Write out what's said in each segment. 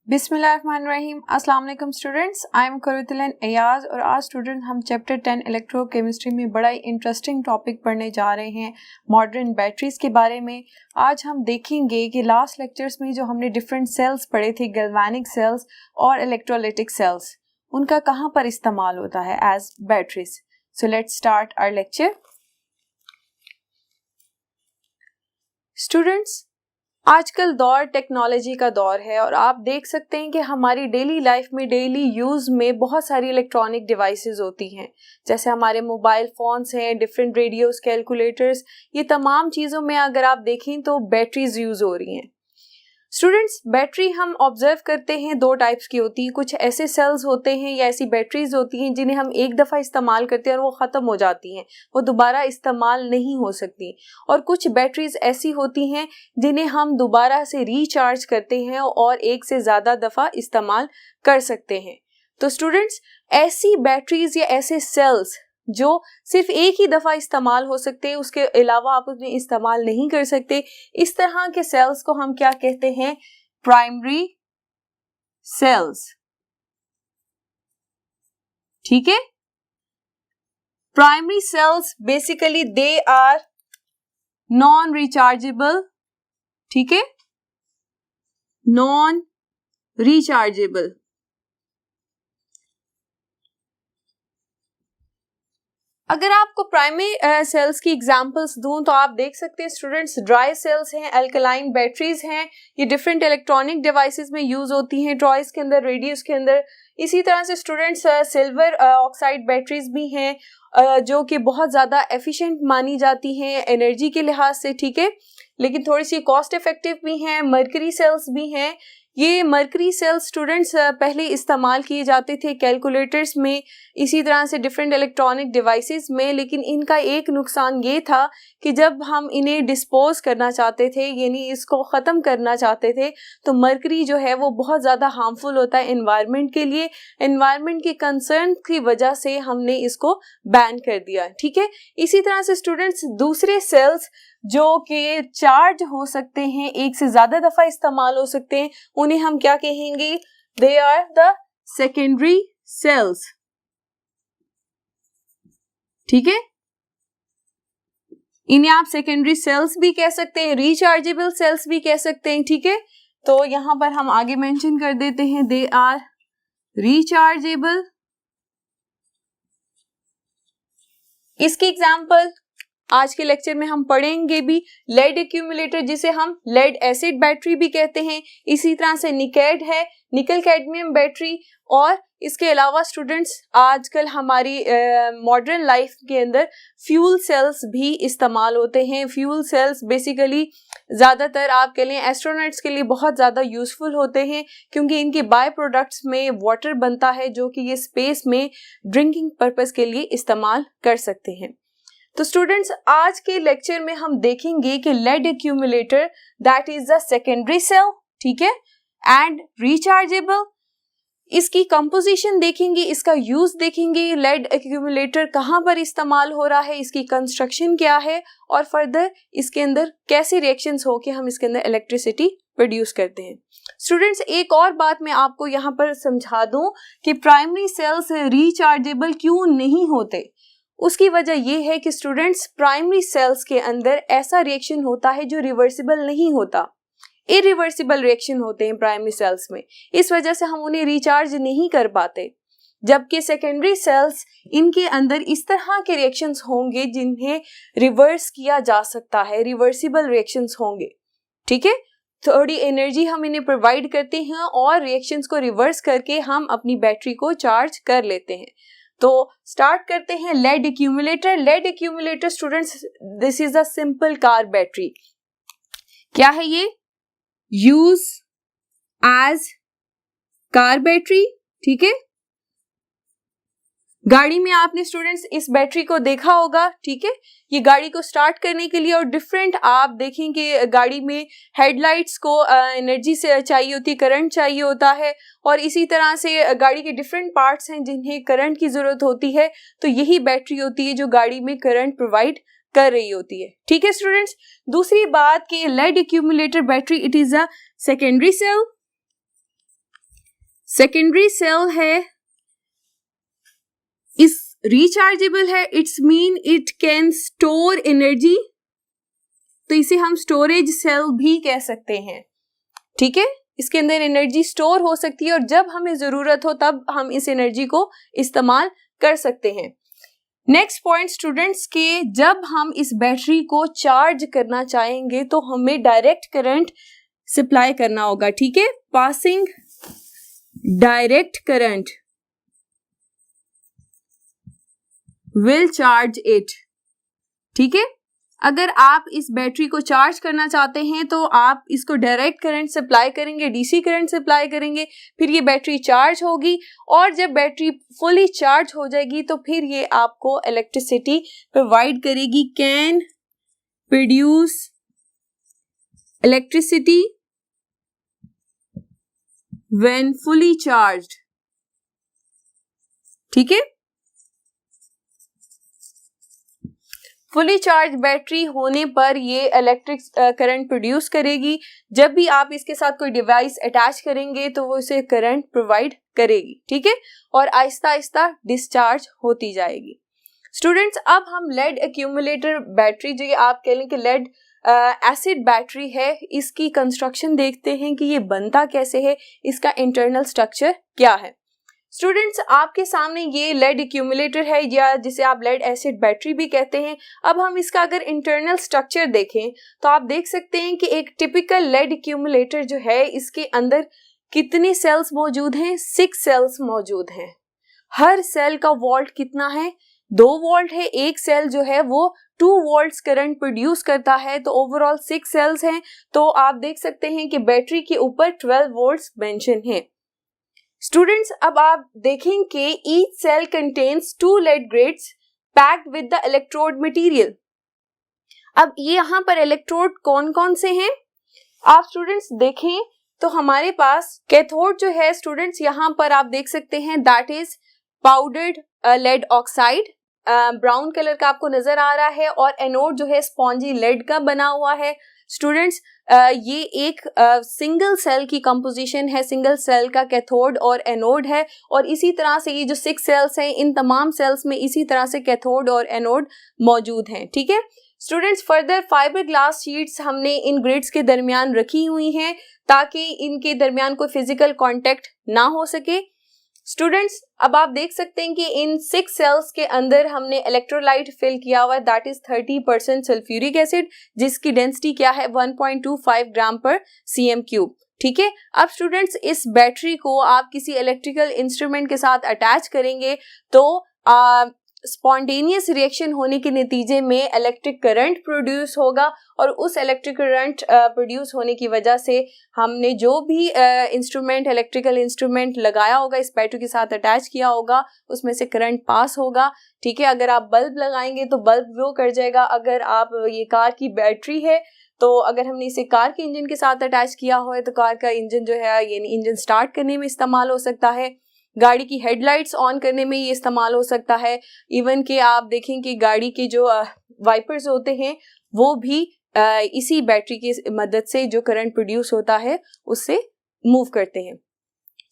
बिस्मिल्लाहिर्रहमानिर्रहीम। अस्सलाम वालेकुम स्टूडेंट्स, आई एम कवितलन एयाज और आज स्टूडेंट हम चैप्टर 10 इलेक्ट्रोकेमिस्ट्री में बड़ा ही इंटरेस्टिंग टॉपिक पढ़ने जा रहे हैं मॉडर्न बैटरीज के बारे में। आज हम देखेंगे कि लास्ट लेक्चर्स में जो हमने डिफरेंट सेल्स पढ़े थे, गैल्वेनिक सेल्स और इलेक्ट्रोलाइटिक सेल्स, उनका कहाँ पर इस्तेमाल होता है as batteries. So let's start our lecture. Students, आजकल दौर टेक्नोलॉजी का दौर है और आप देख सकते हैं कि हमारी डेली लाइफ में, डेली यूज़ में बहुत सारी इलेक्ट्रॉनिक डिवाइसेस होती हैं, जैसे हमारे मोबाइल फ़ोन्स हैं, डिफरेंट रेडियोस, कैलकुलेटर्स। ये तमाम चीज़ों में अगर आप देखें तो बैटरीज यूज़ हो रही हैं। स्टूडेंट्स, बैटरी हम ऑब्जर्व करते हैं दो टाइप्स की होती है। कुछ ऐसे सेल्स होते हैं या ऐसी बैटरीज होती हैं जिन्हें हम एक दफ़ा इस्तेमाल करते हैं और वो ख़त्म हो जाती हैं, वो दोबारा इस्तेमाल नहीं हो सकती। और कुछ बैटरीज ऐसी होती हैं जिन्हें हम दोबारा से रिचार्ज करते हैं और एक से ज़्यादा दफ़ा इस्तेमाल कर सकते हैं। तो स्टूडेंट्स, ऐसी बैटरीज या ऐसे सेल्स जो सिर्फ एक ही दफ़ा इस्तेमाल हो सकते हैं, उसके अलावा आप उन्हें इस्तेमाल नहीं कर सकते, इस तरह के सेल्स को हम क्या कहते हैं? Primary cells. ठीक है, primary cells basically they are non rechargeable. ठीक है, नॉन रिचार्जेबल। अगर आपको प्राइमरी सेल्स की एग्जांपल्स दूं तो आप देख सकते हैं स्टूडेंट्स, ड्राई सेल्स हैं, अल्कलाइन बैटरीज हैं, ये डिफरेंट इलेक्ट्रॉनिक डिवाइसेस में यूज होती हैं, टॉयज के अंदर, रेडियोस के अंदर। इसी तरह से स्टूडेंट्स सिल्वर ऑक्साइड बैटरीज भी हैं जो कि बहुत ज़्यादा एफिशिएंट मानी जाती हैं एनर्जी के लिहाज से। ठीक है, लेकिन थोड़ी सी कॉस्ट इफेक्टिव भी हैं। मर्करी सेल्स भी हैं। ये मर्करी सेल्स स्टूडेंट्स पहले इस्तेमाल किए जाते थे कैलकुलेटर्स में, इसी तरह से डिफरेंट इलेक्ट्रॉनिक डिवाइसेस में, लेकिन इनका एक नुकसान ये था कि जब हम इन्हें डिस्पोज करना चाहते थे, यानी इसको ख़त्म करना चाहते थे, तो मर्करी जो है वो बहुत ज़्यादा हार्मफुल होता है एनवायरनमेंट के लिए। एनवायरनमेंट के कंसर्न की वजह से हमने इसको बैन कर दिया। ठीक है, इसी तरह से स्टूडेंट्स दूसरे सेल्स जो कि चार्ज हो सकते हैं, एक से ज़्यादा दफ़ा इस्तेमाल हो सकते हैं, उन्हें हम क्या कहेंगे? They are the secondary cells. ठीक है, इन्हें आप सेकेंडरी सेल्स भी कह सकते हैं, रिचार्जेबल सेल्स भी कह सकते हैं। ठीक है, तो यहां पर हम आगे मेंशन कर देते हैं, दे आर रिचार्जेबल। इसकी एग्जांपल आज के लेक्चर में हम पढ़ेंगे भी। लेड एक्यूमुलेटर, जिसे हम लेड एसिड बैटरी भी कहते हैं, इसी तरह से निकेड है, निकल कैडमियम बैटरी। और इसके अलावा स्टूडेंट्स आजकल हमारी मॉडर्न लाइफ के अंदर फ्यूल सेल्स भी इस्तेमाल होते हैं। फ्यूल सेल्स बेसिकली ज़्यादातर आप कह लें एस्ट्रोनॉट्स के लिए बहुत ज़्यादा यूज़फुल होते हैं, क्योंकि इनके बाय प्रोडक्ट्स में वाटर बनता है जो कि ये स्पेस में ड्रिंकिंग पर्पज़ के लिए इस्तेमाल कर सकते हैं। तो स्टूडेंट्स, आज के लेक्चर में हम देखेंगे कि lead accumulator that is the secondary cell, ठीक है, एंड रिचार्जेबल। इसकी कंपोजिशन देखेंगे, इसका यूज देखेंगे, लेड एक्यूमुलेटर कहाँ पर इस्तेमाल हो रहा है, इसकी कंस्ट्रक्शन क्या है, और फर्दर इसके अंदर कैसे रिएक्शंस हो के हम इसके अंदर इलेक्ट्रिसिटी प्रोड्यूस करते हैं। स्टूडेंट्स, एक और बात मैं आपको यहाँ पर समझा दूं कि प्राइमरी सेल्स रिचार्जेबल क्यों नहीं होते। उसकी वजह यह है कि स्टूडेंट्स, प्राइमरी सेल्स के अंदर ऐसा रिएक्शन होता है जो रिवर्सिबल नहीं होता, इरिवर्सिबल रिएक्शन होते हैं प्राइमरी सेल्स में, इस वजह से हम उन्हें रिचार्ज नहीं कर पाते। जबकि सेकेंडरी सेल्स, इनके अंदर इस तरह के रिएक्शंस होंगे जिन्हें रिवर्स किया जा सकता है, रिवर्सिबल रिएक्शंस होंगे। ठीक है, थोड़ी एनर्जी हम इन्हें प्रोवाइड करते हैं और रिएक्शंस को रिवर्स करके हम अपनी बैटरी को चार्ज कर लेते हैं। तो स्टार्ट करते हैं lead accumulator. Lead accumulator students, this is a simple car battery. क्या है ये? Use as car battery. ठीक है, गाड़ी में आपने स्टूडेंट्स इस बैटरी को देखा होगा। ठीक है, ये गाड़ी को स्टार्ट करने के लिए, और डिफरेंट आप देखेंगे गाड़ी में हेडलाइट्स को एनर्जी से चाहिए होती है, करंट चाहिए होता है, और इसी तरह से गाड़ी के डिफरेंट पार्ट्स हैं जिन्हें करंट की जरूरत होती है। तो यही बैटरी होती है जो गाड़ी में करंट प्रोवाइड कर रही होती है। ठीक है स्टूडेंट्स, दूसरी बात कि lead accumulator battery, it is a secondary cell. Secondary cell है, इस रिचार्जेबल है, it's mean it can store energy, तो इसे हम स्टोरेज सेल भी कह सकते हैं। ठीक है, इसके अंदर एनर्जी स्टोर हो सकती है और जब हमें जरूरत हो तब हम इस एनर्जी को इस्तेमाल कर सकते हैं। नेक्स्ट पॉइंट स्टूडेंट्स के, जब हम इस बैटरी को चार्ज करना चाहेंगे तो हमें डायरेक्ट करंट सप्लाई करना होगा। ठीक है, passing direct current will charge it. ठीक है, अगर आप इस बैटरी को चार्ज करना चाहते हैं तो आप इसको डायरेक्ट करंट सप्लाई करेंगे, डीसी करंट सप्लाई करेंगे, फिर ये बैटरी चार्ज होगी और जब बैटरी फुली चार्ज हो जाएगी तो फिर ये आपको इलेक्ट्रिसिटी प्रोवाइड करेगी। Can produce electricity when fully charged. ठीक है, फुली चार्ज बैटरी होने पर ये इलेक्ट्रिक करंट प्रोड्यूस करेगी। जब भी आप इसके साथ कोई डिवाइस अटैच करेंगे तो वो इसे करंट प्रोवाइड करेगी। ठीक है, और आहिस्ता आहिस्ता डिस्चार्ज होती जाएगी। स्टूडेंट्स, अब हम लेड एक्यूमुलेटर बैटरी, जो ये आप कह लें कि लेड एसिड बैटरी है, इसकी कंस्ट्रक्शन देखते हैं कि ये बनता कैसे है, इसका इंटरनल स्ट्रक्चर क्या है। स्टूडेंट्स, आपके सामने ये लेड एक्यूमुलेटर है या जिसे आप लेड एसिड बैटरी भी कहते हैं। अब हम इसका अगर इंटरनल स्ट्रक्चर देखें तो आप देख सकते हैं कि एक टिपिकल लेड एक्यूमुलेटर जो है, इसके अंदर कितने सेल्स मौजूद हैं? 6 सेल्स मौजूद हैं। हर सेल का वोल्ट कितना है? 2 वोल्ट है। एक सेल जो है वो 2 वोल्ट्स करंट प्रोड्यूस करता है, तो ओवरऑल 6 सेल्स हैं। तो आप देख सकते हैं कि बैटरी के ऊपर 12 वोल्ट्स मेंशन है। स्टूडेंट्स, अब आप देखें कि each cell contains 2 lead grids packed with the electrode material. अब ये यहाँ पर इलेक्ट्रोड कौन कौन से हैं? आप स्टूडेंट्स देखें तो हमारे पास कैथोड जो है स्टूडेंट्स, यहाँ पर आप देख सकते हैं that is powdered lead oxide, brown colour का आपको नजर आ रहा है, और एनोड जो है स्पॉन्जी लेड का बना हुआ है। स्टूडेंट्स, ये एक सिंगल सेल की कंपोजिशन है, सिंगल सेल का कैथोड और एनोड है, और इसी तरह से ये जो 6 सेल्स हैं, इन तमाम सेल्स में इसी तरह से कैथोड और एनोड मौजूद हैं। ठीक है students, further fibre glass sheets हमने इन ग्रिड्स के दरमियान रखी हुई हैं ताकि इनके दरमियान कोई फिजिकल कांटेक्ट ना हो सके। स्टूडेंट्स, अब आप देख सकते हैं कि इन 6 सेल्स के अंदर हमने इलेक्ट्रोलाइट फिल किया हुआ है, दैट इज 30% सल्फ्यूरिक एसिड, जिसकी डेंसिटी क्या है 1.25 ग्राम पर cm3। ठीक है, अब स्टूडेंट्स, इस बैटरी को आप किसी इलेक्ट्रिकल इंस्ट्रूमेंट के साथ अटैच करेंगे तो स्पॉन्टेनियस रिएक्शन होने के नतीजे में इलेक्ट्रिक करंट प्रोड्यूस होगा, और उस इलेक्ट्रिक करंट प्रोड्यूस होने की वजह से हमने जो भी इंस्ट्रूमेंट, इलेक्ट्रिकल इंस्ट्रूमेंट लगाया होगा, इस बैटरी के साथ अटैच किया होगा, उसमें से करंट पास होगा। ठीक है, अगर आप बल्ब लगाएंगे तो बल्ब ग्लो कर जाएगा। अगर आप ये कार की बैटरी है तो अगर हमने इसे कार के इंजन के साथ अटैच किया हो तो कार का इंजन जो है, यानी इंजन स्टार्ट करने में इस्तेमाल हो सकता है, गाड़ी की हेडलाइट्स ऑन करने में ये इस्तेमाल हो सकता है। इवन कि आप देखें कि गाड़ी के जो वाइपर्स होते हैं वो भी इसी बैटरी की मदद से जो करंट प्रोड्यूस होता है उससे मूव करते हैं।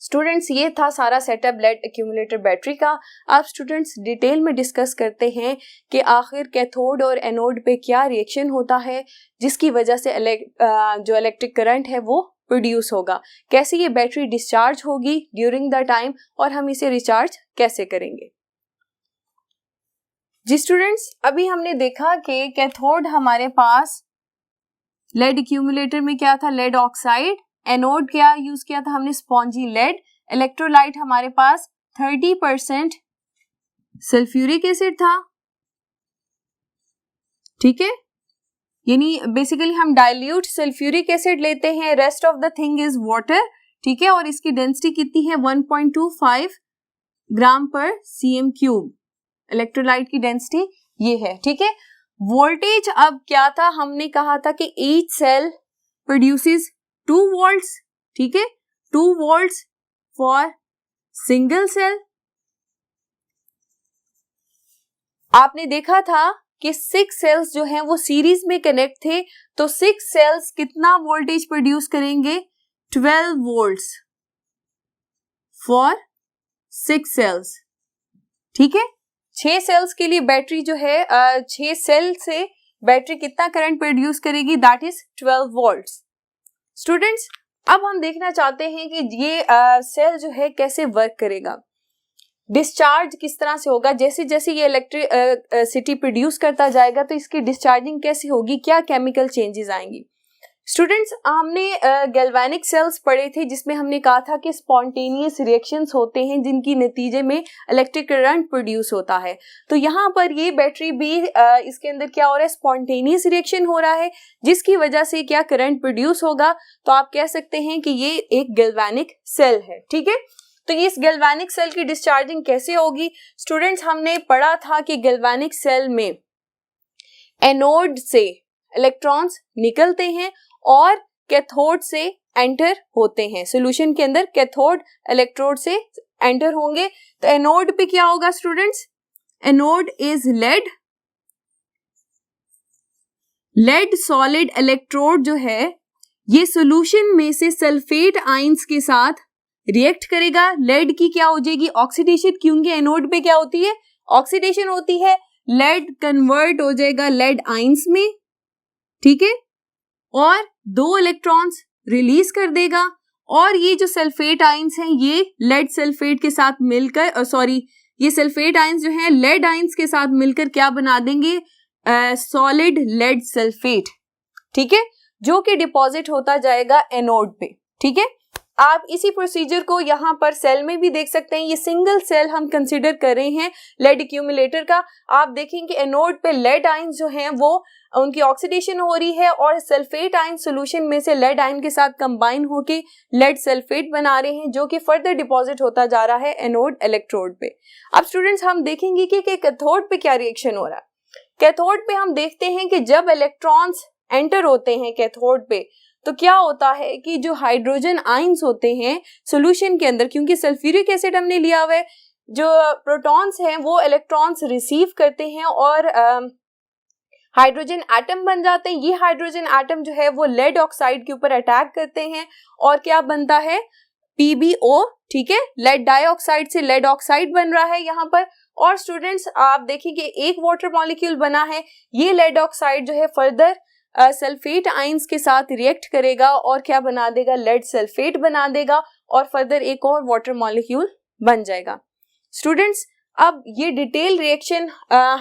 स्टूडेंट्स, ये था सारा सेटअप लेड एक्यूमुलेटर बैटरी का। आप स्टूडेंट्स डिटेल में डिस्कस करते हैं कि आखिर कैथोड और एनोड पे क्या रिएक्शन होता है जिसकी वजह से जो इलेक्ट्रिक करंट है वो प्रोड्यूस होगा, कैसे ये बैटरी डिस्चार्ज होगी ड्यूरिंग द टाइम, और हम इसे रिचार्ज कैसे करेंगे। जी स्टूडेंट्स, अभी हमने देखा कि कैथोड हमारे पास लेड एक्यूमुलेटर में क्या था, लेड ऑक्साइड, एनोड क्या यूज किया था हमने, स्पॉन्जी लेड, इलेक्ट्रोलाइट हमारे पास 30% सल्फ्यूरिक एसिड था। ठीक है, यानी बेसिकली हम डाइल्यूट सल्फ्यूरिक एसिड लेते हैं, rest of the thing is water. ठीक है, और इसकी डेंसिटी कितनी है 1.25 ग्राम पर cm3। इलेक्ट्रोलाइट की डेंसिटी ये है। ठीक है, वोल्टेज अब क्या था, हमने कहा था कि ईच सेल प्रोड्यूसेस 2 वोल्ट्स। ठीक है, 2 वोल्ट्स फॉर सिंगल सेल। आपने देखा था कि 6 सेल्स जो हैं वो सीरीज में कनेक्ट थे, तो 6 सेल्स कितना वोल्टेज प्रोड्यूस करेंगे, 12 वोल्ट्स फॉर 6 सेल्स। ठीक है, 6 सेल्स के लिए बैटरी जो है 6 सेल से बैटरी कितना करंट प्रोड्यूस करेगी, दैट इज 12 वोल्ट्स। स्टूडेंट्स, अब हम देखना चाहते हैं कि ये सेल जो है कैसे वर्क करेगा, डिस्चार्ज किस तरह से होगा। जैसे जैसे ये इलेक्ट्रिसिटी प्रोड्यूस करता जाएगा तो इसकी डिस्चार्जिंग कैसे होगी, क्या केमिकल चेंजेस आएंगी। स्टूडेंट्स, हमने गैल्वेनिक सेल्स पढ़े थे जिसमें हमने कहा था कि स्पॉन्टेनियस रिएक्शंस होते हैं जिनकी नतीजे में इलेक्ट्रिक करंट प्रोड्यूस होता है। तो यहाँ पर ये बैटरी भी इसके अंदर क्या हो रहा है, स्पॉन्टेनियस रिएक्शन हो रहा है जिसकी वजह से क्या करंट प्रोड्यूस होगा। तो आप कह सकते हैं कि ये एक गैल्वेनिक सेल है। ठीक है, तो इस गैल्वेनिक सेल की डिस्चार्जिंग कैसे होगी। स्टूडेंट्स, हमने पढ़ा था कि गैल्वेनिक सेल में एनोड से इलेक्ट्रॉन्स निकलते हैं और कैथोड से एंटर होते हैं। सॉल्यूशन के अंदर कैथोड इलेक्ट्रोड से एंटर होंगे। तो एनोड पे क्या होगा students, anode is lead solid electrode जो है ये सॉल्यूशन में से सल्फेट आयंस के साथ रिएक्ट करेगा। लेड की क्या हो जाएगी, ऑक्सीडेशन, क्योंकि एनोड पे क्या होती है, ऑक्सीडेशन होती है। लेड कन्वर्ट हो जाएगा लेड आयंस में। ठीक है, और 2 इलेक्ट्रॉन्स रिलीज कर देगा और ये जो सल्फेट आयंस हैं ये लेड सल्फेट के साथ मिलकर ये सल्फेट आयंस जो हैं लेड आयंस के साथ मिलकर क्या बना देंगे, सॉलिड लेड सल्फेट। ठीक है, जो कि डिपॉजिट होता जाएगा एनोड पे। ठीक है, आप इसी प्रोसीजर को यहाँ पर सेल में भी देख सकते हैं। ये सिंगल सेल हम कंसीडर कर रहे हैं लेड एक्यूमुलेटर का। आप देखेंगे एनोड पे लेड आयंस जो हैं वो उनकी ऑक्सीडेशन हो रही है और सल्फेट आयन सॉल्यूशन में से लेड आयन के साथ कंबाइन होके लेड सल्फेट बना रहे हैं जो कि फर्दर डिपॉजिट होता जा रहा है एनोड इलेक्ट्रोड पे। अब स्टूडेंट्स, हम देखेंगे कि कैथोड पे क्या रिएक्शन हो रहा है। कैथोड पे हम देखते हैं कि जब इलेक्ट्रॉन्स एंटर होते हैं कैथोड पे तो क्या होता है कि जो हाइड्रोजन आयंस होते हैं सॉल्यूशन के अंदर, क्योंकि सल्फ्यूरिक एसिड हमने लिया हुआ है, जो प्रोटॉन्स हैं वो इलेक्ट्रॉन्स रिसीव करते हैं और हाइड्रोजन एटम बन जाते हैं। ये हाइड्रोजन एटम जो है वो लेड ऑक्साइड के ऊपर अटैक करते हैं और क्या बनता है, PbO। ठीक है, लेड डाइऑक्साइड से लेड ऑक्साइड बन रहा है यहाँ पर। और स्टूडेंट्स, आप देखिए एक वाटर मॉलिक्यूल बना है, ये लेड ऑक्साइड जो है फर्दर सल्फेट आयंस के साथ रिएक्ट करेगा और क्या बना देगा, लेड सल्फेट बना देगा और फर्दर एक और वाटर मॉलिक्यूल बन जाएगा। स्टूडेंट्स, अब ये डिटेल रिएक्शन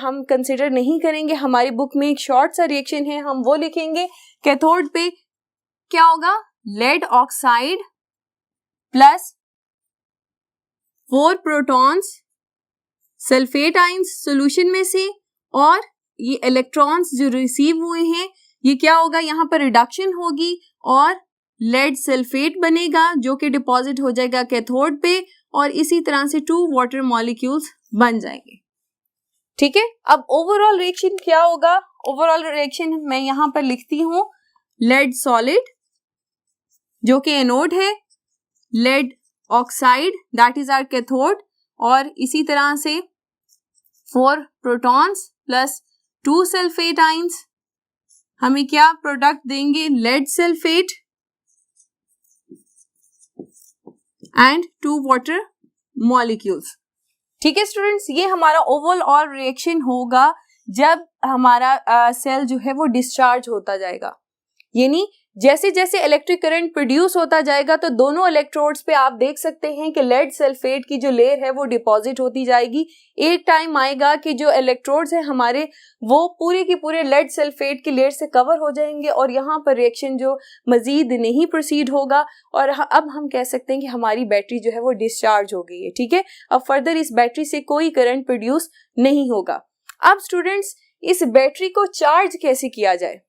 हम कंसिडर नहीं करेंगे, हमारी बुक में एक शॉर्ट सा रिएक्शन है, हम वो लिखेंगे। कैथोड पे क्या होगा, lead oxide plus 4 protons sulphate ions solution में से और ये इलेक्ट्रॉन्स जो रिसीव हुए हैं ये क्या होगा, यहाँ पर रिडक्शन होगी और लेड सल्फेट बनेगा जो कि डिपॉजिट हो जाएगा कैथोड पे और इसी तरह से 2 वाटर मॉलिक्यूल्स बन जाएंगे। ठीक है, अब ओवरऑल रिएक्शन क्या होगा, ओवरऑल रिएक्शन मैं यहाँ पर लिखती हूँ, लेड सॉलिड जो कि एनोड है, lead oxide that is our cathode और इसी तरह से 4 प्रोटॉन्स प्लस 2 सल्फेट आयंस हमें क्या प्रोडक्ट देंगे, lead sulphate and 2 water molecules. ठीक है स्टूडेंट्स, ये हमारा ओवरऑल रिएक्शन होगा जब हमारा सेल जो है वो डिस्चार्ज होता जाएगा। यानी जैसे जैसे इलेक्ट्रिक करंट प्रोड्यूस होता जाएगा तो दोनों इलेक्ट्रोड्स पे आप देख सकते हैं कि लेड सल्फेट की जो लेयर है वो डिपॉजिट होती जाएगी। एक टाइम आएगा कि जो इलेक्ट्रोड्स हैं हमारे वो पूरे के पूरे लेड सल्फेट की लेयर से कवर हो जाएंगे और यहाँ पर रिएक्शन जो मजीद नहीं प्रोसीड होगा और अब हम कह सकते हैं कि हमारी बैटरी जो है वो डिस्चार्ज हो गई है। ठीक है, अब फर्दर इस बैटरी से कोई करंट प्रोड्यूस नहीं होगा। अब स्टूडेंट्स, इस बैटरी को चार्ज कैसे किया जाए,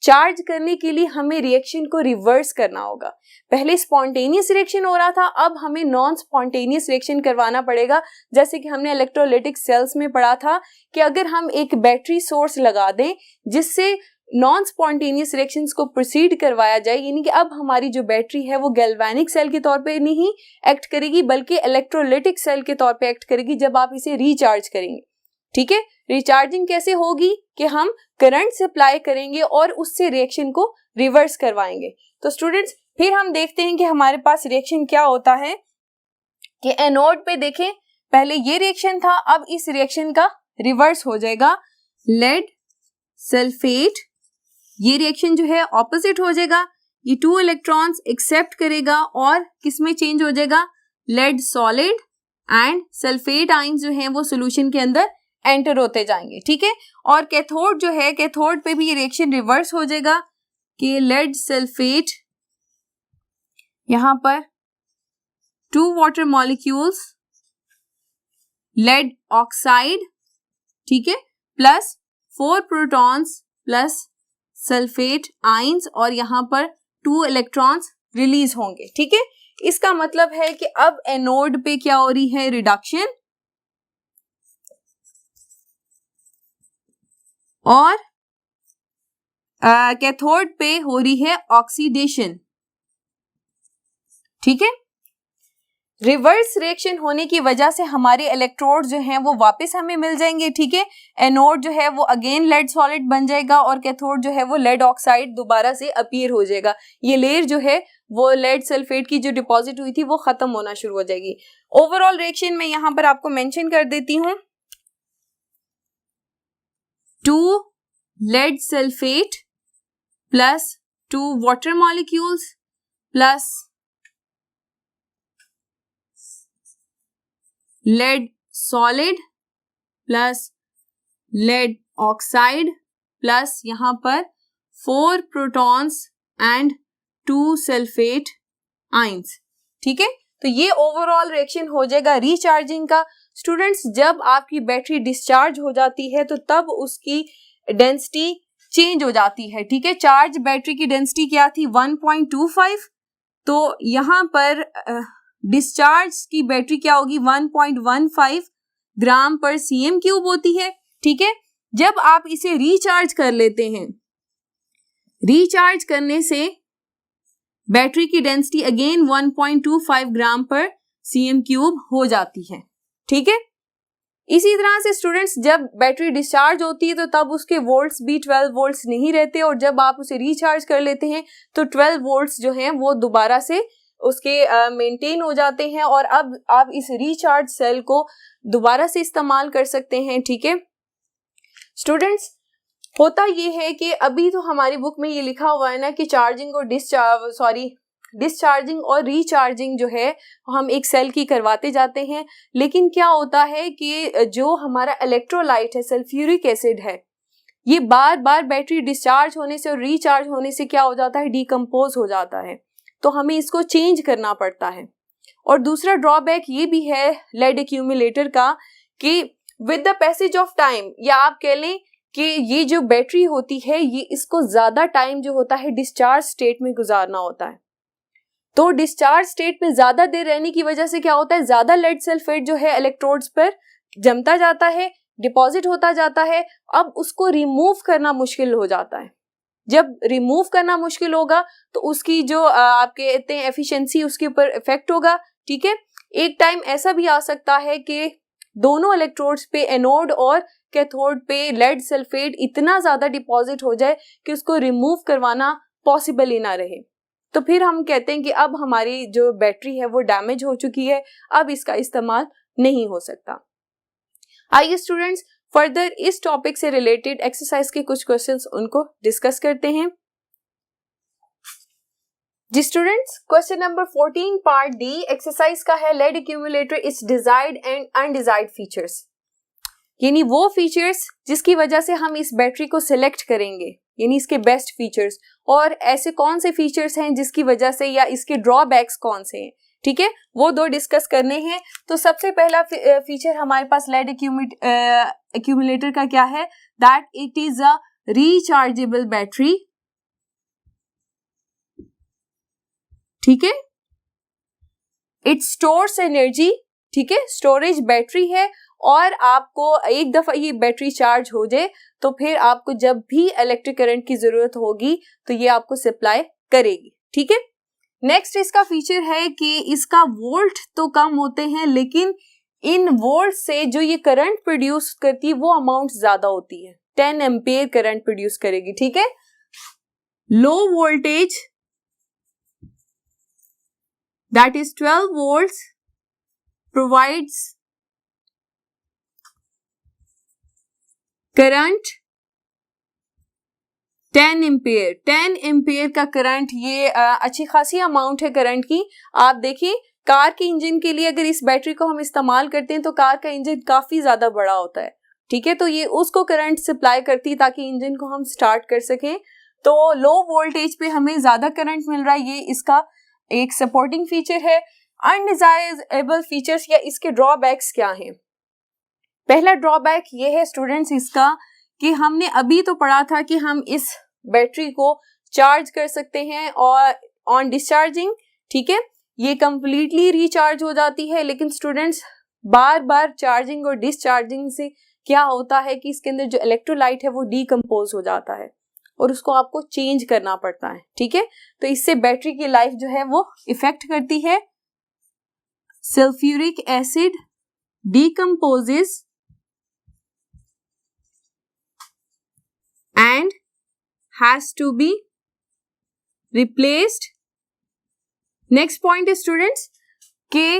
चार्ज करने के लिए हमें रिएक्शन को रिवर्स करना होगा। पहले स्पॉन्टेनियस रिएक्शन हो रहा था, अब हमें नॉन स्पॉन्टेनियस रिएक्शन करवाना पड़ेगा। जैसे कि हमने इलेक्ट्रोलाइटिक सेल्स में पढ़ा था कि अगर हम एक बैटरी सोर्स लगा दें जिससे नॉन स्पॉन्टेनियस रिएक्शंस को प्रोसीड करवाया जाए, यानी कि अब हमारी जो बैटरी है वो गैल्वेनिक सेल के तौर पे नहीं एक्ट करेगी बल्कि इलेक्ट्रोलाइटिक सेल के तौर पे एक्ट करेगी जब आप इसे रिचार्ज करेंगे। ठीक है, रिचार्जिंग कैसे होगी कि हम करंट सप्लाई करेंगे और उससे रिएक्शन को रिवर्स करवाएंगे। तो स्टूडेंट्स, फिर हम देखते हैं कि हमारे पास रिएक्शन क्या होता है। कि एनोड पे देखें पहले ये रिएक्शन था, अब इस रिएक्शन का रिवर्स हो जाएगा, लेड सल्फेट, ये रिएक्शन जो है ऑपोजिट हो जाएगा, ये 2 इलेक्ट्रॉन्स एक्सेप्ट करेगा और किस में चेंज हो जाएगा, lead solid, and sulphate ions जो हैं वो सॉल्यूशन के अंदर एंटर होते जाएंगे, ठीक है। और कैथोड जो है, कैथोड पे भी ये रिएक्शन रिवर्स हो जाएगा कि लेड सल्फेट, यहां पर 2 वाटर मॉलिक्यूल्स, लेड ऑक्साइड, ठीक है, plus 4 protons plus sulphate ions, और यहां पर 2 इलेक्ट्रॉन्स रिलीज होंगे, ठीक है। इसका मतलब है कि अब एनोड पे क्या हो रही है, रिडक्शन, और कैथोड पे हो रही है ऑक्सीडेशन, ठीक है। रिवर्स रिएक्शन होने की वजह से हमारे इलेक्ट्रोड जो हैं वो वापस हमें मिल जाएंगे, ठीक है। एनोड जो है वो अगेन लेड सॉलिड बन जाएगा और कैथोड जो है वो लेड ऑक्साइड दोबारा से अपीयर हो जाएगा। ये लेयर जो है वो लेड सल्फेट की जो डिपॉजिट हुई थी वो खत्म होना शुरू हो जाएगी। ओवरऑल रिएक्शन में यहां पर आपको मेंशन कर देती हूं, 2 lead sulphate plus 2 water molecules plus lead solid plus lead oxide plus यहां पर 4 प्रोटॉन्स एंड 2 सल्फेट आयंस, ठीक है। तो ये ओवरऑल रिएक्शन हो जाएगा रिचार्जिंग का। स्टूडेंट्स, जब आपकी बैटरी डिस्चार्ज हो जाती है तो तब उसकी डेंसिटी चेंज हो जाती है, ठीक है। चार्ज बैटरी की डेंसिटी क्या थी, 1.25, तो यहां पर डिस्चार्ज की बैटरी क्या होगी, 1.15 ग्राम पर सीएम क्यूब होती है, ठीक है। जब आप इसे रिचार्ज कर लेते हैं, रिचार्ज करने से बैटरी की डेंसिटी अगेन 1.25 ग्राम पर सीएम क्यूब हो जाती है, ठीक है। इसी तरह से स्टूडेंट्स, जब बैटरी डिस्चार्ज होती है तो तब उसके वोल्ट्स भी 12 वोल्ट्स नहीं रहते, और जब आप उसे रिचार्ज कर लेते हैं तो 12 वोल्ट्स जो हैं वो दोबारा से उसके मेंटेन हो जाते हैं, और अब आप इस रिचार्ज सेल को दोबारा से इस्तेमाल कर सकते हैं, ठीक है। स्टूडेंट्स, होता ये है कि अभी तो हमारी बुक में ये लिखा हुआ है ना कि चार्जिंग और डिस्चार्जिंग और रिचार्जिंग जो है हम एक सेल की करवाते जाते हैं, लेकिन क्या होता है कि जो हमारा इलेक्ट्रोलाइट है, सल्फ्यूरिक एसिड है, ये बार बार बैटरी डिस्चार्ज होने से और रिचार्ज होने से क्या हो जाता है, डिकम्पोज हो जाता है, तो हमें इसको चेंज करना पड़ता है। और दूसरा ड्रॉबैक ये भी है लेड एक्यूमुलेटर का कि with the passage of time, या आप कह लें कि ये जो बैटरी होती है ये इसको ज्यादा टाइम जो होता है डिस्चार्ज स्टेट में गुजारना होता है, तो डिस्चार्ज स्टेट में ज्यादा देर रहने की वजह से क्या होता है, ज्यादा लेड सल्फेट जो है इलेक्ट्रोड्स पर जमता जाता है, डिपॉजिट होता जाता है, अब उसको रिमूव करना मुश्किल हो जाता है। जब रिमूव करना मुश्किल होगा तो उसकी जो आप कहते हैं एफिशिएंसी, उसके ऊपर इफेक्ट होगा, ठीक है। एक टाइम ऐसा भी आ सकता है कि दोनों इलेक्ट्रोड्स पे, एनोड और कैथोड पे, लेड सल्फेट इतना ज्यादा डिपॉजिट हो जाए कि उसको रिमूव करवाना पॉसिबल ही ना रहे, तो फिर हम कहते हैं कि अब हमारी जो बैटरी है वो डैमेज हो चुकी है, अब इसका इस्तेमाल नहीं हो सकता। आइए स्टूडेंट्स, फर्दर इस टॉपिक से रिलेटेड एक्सरसाइज के कुछ क्वेश्चंस उनको डिस्कस करते हैं। जी students, question number 14 part D exercise का है, lead accumulator it's desired and undesired features, यानी वो फीचर्स जिसकी वजह से हम इस बैटरी को सिलेक्ट करेंगे, यानी इसके बेस्ट फीचर्स, और ऐसे कौन से फीचर्स हैं जिसकी वजह से, या इसके ड्रॉबैक्स कौन से हैं, ठीक है, वो 2 डिस्कस करने हैं। तो सबसे पहला फीचर हमारे पास लेड एक्यूमुलेटर का क्या है, that it is a rechargeable battery, ठीक है, इट स्टोर्स एनर्जी, ठीक है, स्टोरेज बैटरी है, और आपको एक दफा ये बैटरी चार्ज हो जाए तो फिर आपको जब भी इलेक्ट्रिक करंट की जरूरत होगी तो ये आपको सप्लाई करेगी, ठीक है। नेक्स्ट इसका फीचर है कि इसका वोल्ट तो कम होते हैं, लेकिन इन वोल्ट से जो ये करंट प्रोड्यूस करती है वो अमाउंट ज्यादा होती है, 10 एम्पियर करंट प्रोड्यूस करेगी, ठीक है। Low voltage, that is 12 volts provides current 10 ampere. 10 ampere का करंट, ये अच्छी खासी अमाउंट है करंट की। आप देखिए कार के इंजन के लिए अगर इस बैटरी को हम इस्तेमाल करते हैं तो कार का इंजन काफी ज्यादा बड़ा होता है, ठीक है, तो ये उसको करंट सप्लाई करती है ताकि इंजन को हम स्टार्ट कर सकें। तो लो वोल्टेज पे हमें ज्यादा करंट मिल रहा है, ये इसका एक सपोर्टिंग फीचर है। अनडिजायरेबल फीचर्स या इसके ड्रॉबैक्स क्या हैं? पहला ड्रॉबैक ये है स्टूडेंट्स इसका कि हमने अभी तो पढ़ा था कि हम इस बैटरी को चार्ज कर सकते हैं और ऑन डिस्चार्जिंग, ठीक है, ये कंप्लीटली रिचार्ज हो जाती है। लेकिन स्टूडेंट्स बार बार चार्जिंग और डिस्चार्जिंग से क्या होता है कि इसके अंदर जो इलेक्ट्रोलाइट है वो डीकम्पोज हो जाता है और उसको आपको चेंज करना पड़ता है, ठीक है, तो इससे बैटरी की लाइफ जो है वो इफेक्ट करती है। Sulphuric acid decomposes and has to be replaced. Next point is students के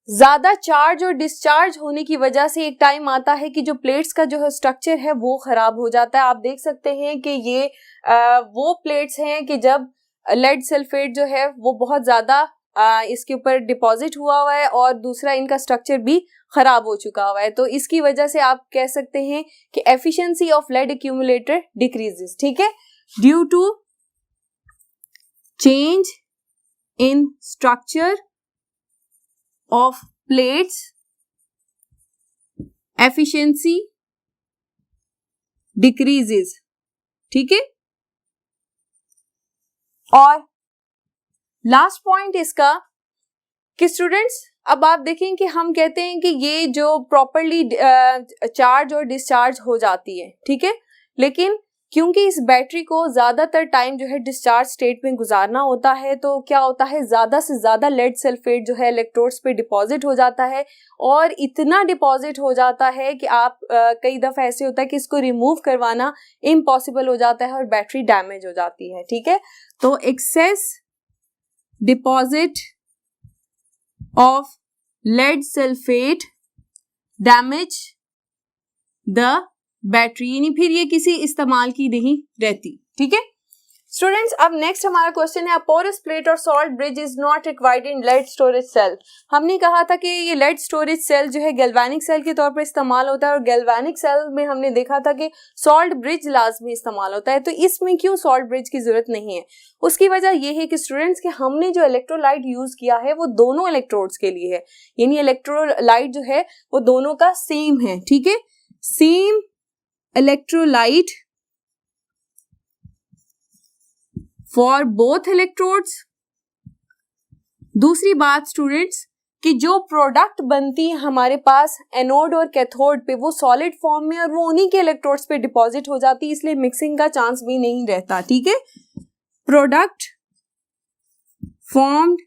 ज्यादा चार्ज और डिस्चार्ज होने की वजह से एक टाइम आता है कि जो प्लेट्स का जो है स्ट्रक्चर है वो खराब हो जाता है। आप देख सकते हैं कि ये वो प्लेट्स हैं कि जब लेड सल्फेट जो है वो बहुत ज्यादा इसके ऊपर डिपॉजिट हुआ है और दूसरा इनका स्ट्रक्चर भी खराब हो चुका हुआ है, तो इसकी वजह से आप कह सकते हैं कि efficiency of lead accumulator decreases, ठीक है, due to change in structure of plates efficiency decreases, ठीक है। और लास्ट पॉइंट इसका कि स्टूडेंट्स अब आप देखें कि हम कहते हैं कि ये जो प्रॉपरली चार्ज और डिस्चार्ज हो जाती है, ठीक है, लेकिन क्योंकि इस बैटरी को ज्यादातर टाइम जो है डिस्चार्ज स्टेट में गुजारना होता है, तो क्या होता है ज्यादा से ज्यादा लेड सल्फेट जो है इलेक्ट्रोड्स पे डिपॉजिट हो जाता है और इतना डिपॉजिट हो जाता है कि आप कई दफा ऐसे होता है कि इसको रिमूव करवाना इम्पॉसिबल हो जाता है और बैटरी डैमेज हो जाती है, ठीक है। तो excess deposit of lead sulfate damage the battery, यानी फिर ये किसी इस्तेमाल की नहीं रहती, ठीक है। स्टूडेंट्स अब नेक्स्ट हमारा क्वेश्चन है, पोरस प्लेट और salt bridge is not required in lead storage cell. हमने कहा था कि ये लेड स्टोरेज सेल जो है गैल्वेनिक सेल के तौर पर इस्तेमाल होता है और गैल्वेनिक सेल में हमने देखा था कि सॉल्ट ब्रिज लाजमी इस्तेमाल होता है, तो इसमें क्यों सॉल्ट ब्रिज की जरूरत नहीं है? उसकी वजह यह है कि स्टूडेंट्स के हमने जो इलेक्ट्रोलाइट यूज किया है वो दोनों इलेक्ट्रोड्स के लिए है, यानी इलेक्ट्रोलाइट जो है वो दोनों का सेम है, ठीक है, same electrolyte for both electrodes. दूसरी बात स्टूडेंट्स कि जो प्रोडक्ट बनती है हमारे पास एनोड और कैथोड पे वो सॉलिड फॉर्म में और वो उन्हीं के इलेक्ट्रोड्स पे डिपॉजिट हो जाती है, इसलिए मिक्सिंग का चांस भी नहीं रहता, ठीक है। Product formed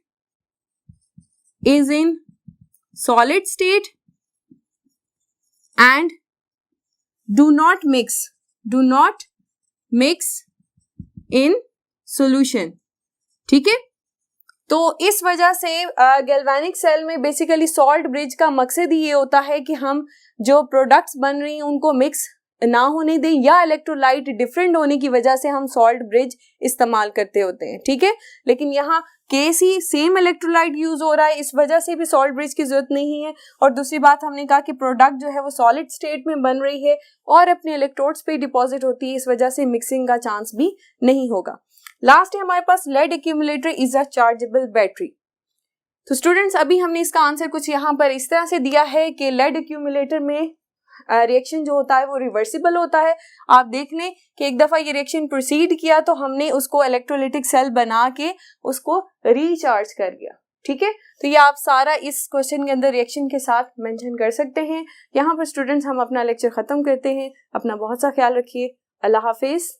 is in solid state and do not mix in solution, ठीक है। तो इस वजह से गैल्वेनिक सेल में बेसिकली सॉल्ट ब्रिज का मकसद ही ये होता है कि हम जो प्रोडक्ट्स बन रही हैं उनको मिक्स ना होने दें या इलेक्ट्रोलाइट डिफरेंट होने की वजह से हम सॉल्ट ब्रिज इस्तेमाल करते होते हैं, ठीक है। लेकिन यहाँ केस ही सेम इलेक्ट्रोलाइट यूज हो रहा है, इस वजह से भी सॉल्ट ब्रिज की जरूरत नहीं है। और दूसरी बात हमने कहा कि प्रोडक्ट जो है वो सॉलिड स्टेट में बन रही है और अपने इलेक्ट्रोड्स पे डिपॉजिट होती है, इस वजह से मिक्सिंग का चांस भी नहीं होगा। लास्ट है हमारे पास lead accumulator is a chargeable battery. तो स्टूडेंट्स अभी हमने इसका आंसर कुछ यहाँ पर इस तरह से दिया है कि लेड एक्यूमुलेटर में रिएक्शन जो होता है वो रिवर्सिबल होता है। आप देख लें कि एक दफा ये रिएक्शन प्रोसीड किया तो हमने उसको इलेक्ट्रोलाइटिक सेल बना के उसको रिचार्ज कर दिया, ठीक है। तो ये आप सारा इस क्वेश्चन के अंदर रिएक्शन के साथ मेंशन कर सकते हैं। यहाँ पर स्टूडेंट्स हम अपना लेक्चर खत्म करते हैं। अपना बहुत सा ख्याल रखिए। अल्लाह हाफिज।